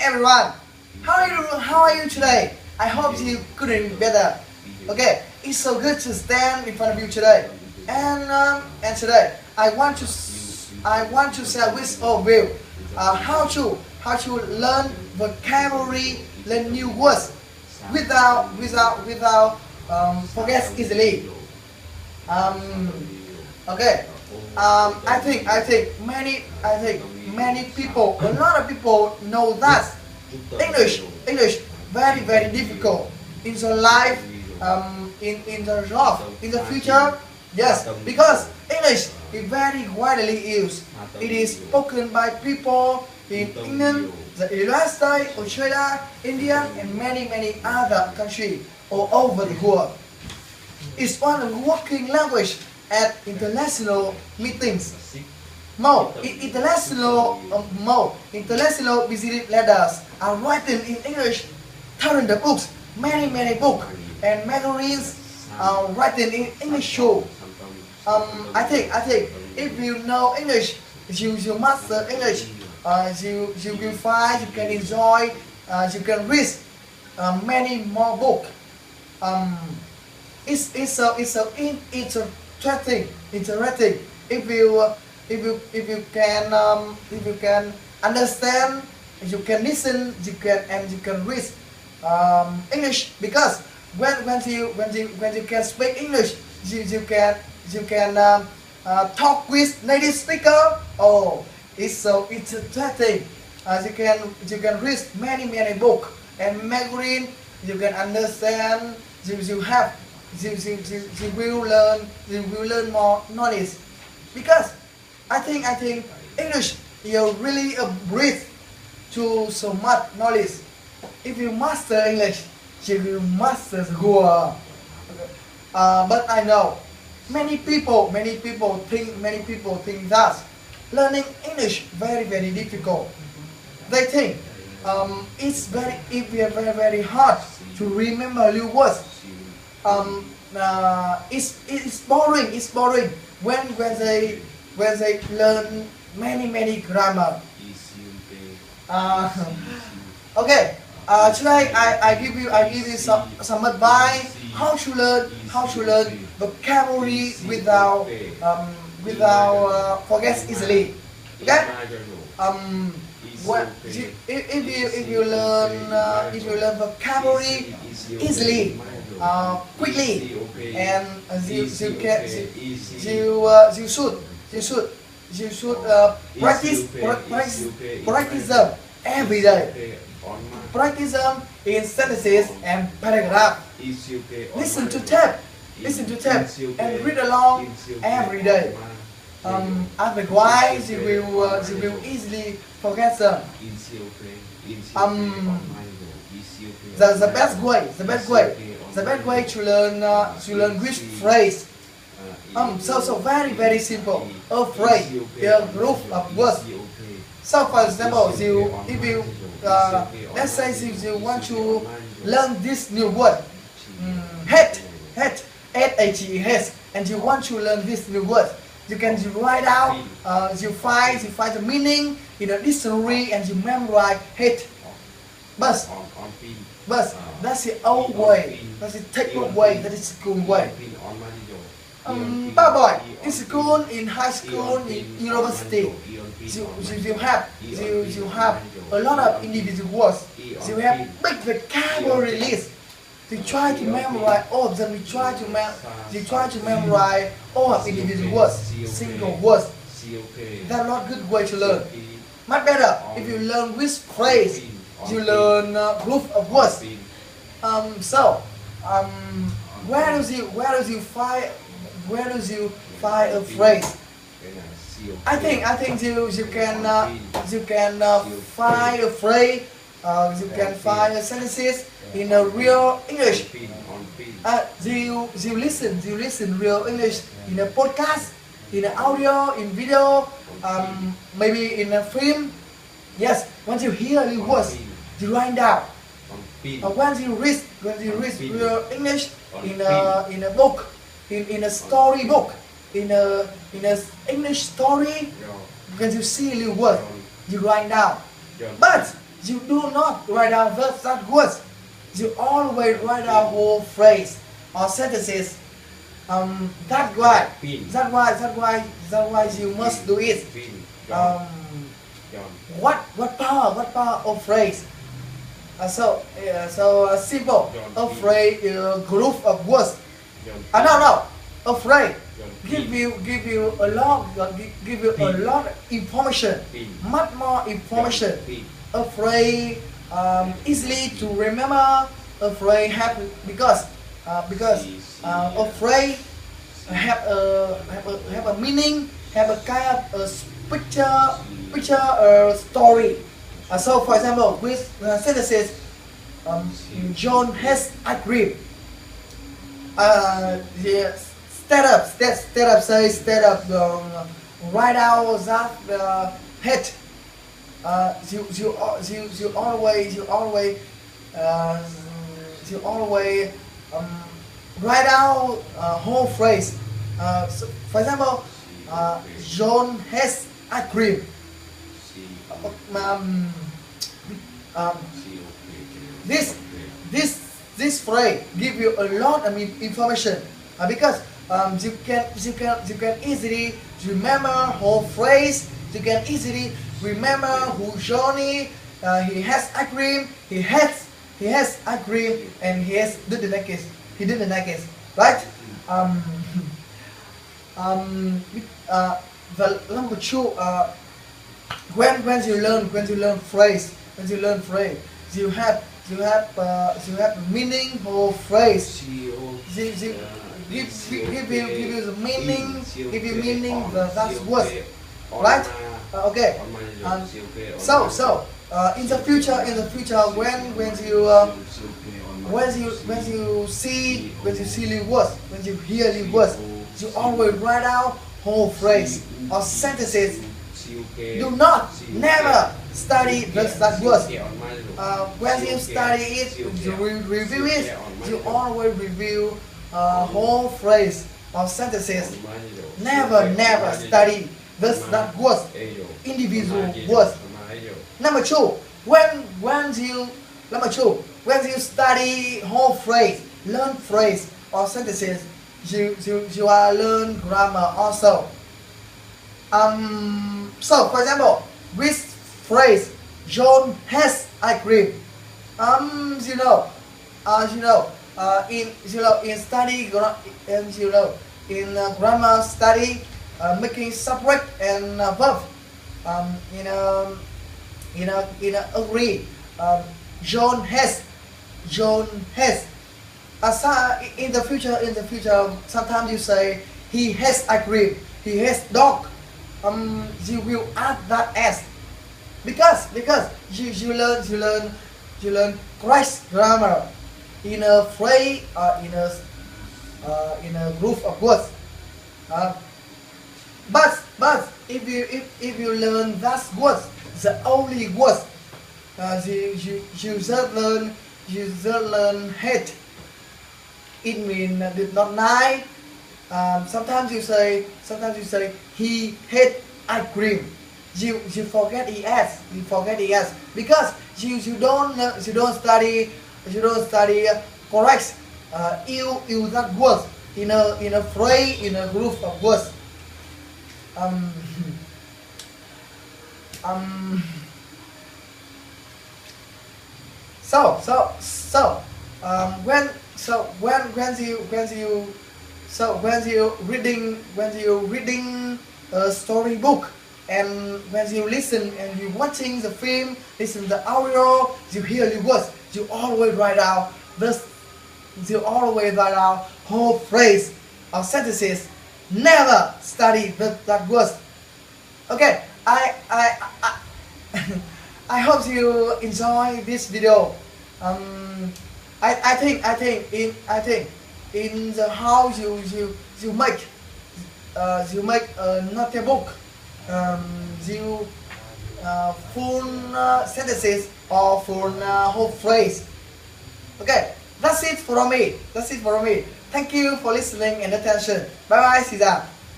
everyone. How are you today? I hope you couldn't better. Okay, it's so good to stand in front of you today. And today I want to share with all of you how to learn vocabulary, learn new words without forget easily. Um, okay. I think people, a lot of people know that English very difficult in the life, in the job, in the future. Yes, because English is very widely used. It is spoken by people in England, the United States, Australia, India, and many other countries all over the world. It's one of the working language at international meetings. More international visiting letters are written in English. Thousands of books, many books and magazines are written in English too. I think if you know English, you master English, you will find you can enjoy, you can read many more books. Um, it's interesting if you can understand, you can listen, you can read English, because when you can speak English, you can talk with native speaker. Oh, it's so interesting. You can read many book and magazine. You can understand. You will learn more knowledge, because I think English is really a bridge to so much knowledge. If you master English, you will master the world. But I know many people think that learning English very difficult. They think it's very hard to remember new words. It's boring. It's boring when they learn many grammar. Uh, okay. Today I give you some advice how to learn vocabulary without forget easily. Okay. If you learn vocabulary easily, quickly, and you should practice them every day. Practice them in sentences and paragraph. Listen to tape and read along every day. Otherwise, you will easily forget them. Um, the best way to learn which phrase. So very simple. A phrase, a group of words. So for example, if you let's say if you want to learn this new word, hate, H-A-T-E, and you want to learn this new word, you can write out, you find the meaning in a dictionary, and you memorize hate. But that's the old way. That's the textbook way. That is school way. Boy, in school, in high school, in university, you have a lot of individual words. You have big vocabulary list. You try to memorize all of them. You try to memorize all of individual words, single words. That's not good way to learn. Much better if you learn with phrase. You learn group of words. Where does you find a phrase? I think you can find a phrase. You can find a sentences in a real English. You listen real English in a podcast, in an audio, in video, maybe in a film. Yes, once you hear new words, you write down. Once you read real English in a book, in a story book, in a English story, when you see new word, you write down. But you do not write down that words. You always write down whole phrase or sentences. That's why. You must do it. What power of phrase? Simple. A phrase is a group of words. No. A phrase give you a lot of information, much more information. A phrase easily to remember. A phrase because a phrase have a meaning, have a kind of a picture story. So for example, with sentences, John has agreed. Instead of write out that head. You always write out whole phrase. So for example, John has agreed. This phrase give you a lot of information because you can easily remember whole phrase. You can easily remember who Johnny. He has agreed. He has agreed, and he did the next. He did the next, right? The number two. When you learn phrase, you have meaning whole phrase. Give you the meaning. Give you meaning that word, right? Okay. In the future, when you see the words, when you hear the words, you always write out whole phrase or sentences. Do not never study that word. When you study it, you review it. You always review whole phrase or sentences. Never study that word, individual words. Number two, when you study whole phrase, learn phrase or sentences, you are learn grammar also. So for example, with phrase John has agreed. In study in grammar study, making subject and verb. Agree. John has. In the future, sometimes you say he has agreed. He has dog. You will add that s because you learn correct grammar in a phrase in a group of words. But if you learn that words, the only words, you just learn hate. It means did not nice. Sometimes you say he hate ice cream. You forget es. Because you don't study correct use that words in a phrase in a group of words. When you reading a storybook, and when you listen and you watching the film, listen the audio, you hear the words, you always write out whole phrase or sentences. Never study that words. Okay, I hope you enjoy this video. I think in the house you make a notebook, you full sentences or full whole phrase. Okay, that's it for me. Thank you for listening and attention. Bye bye, Caesar.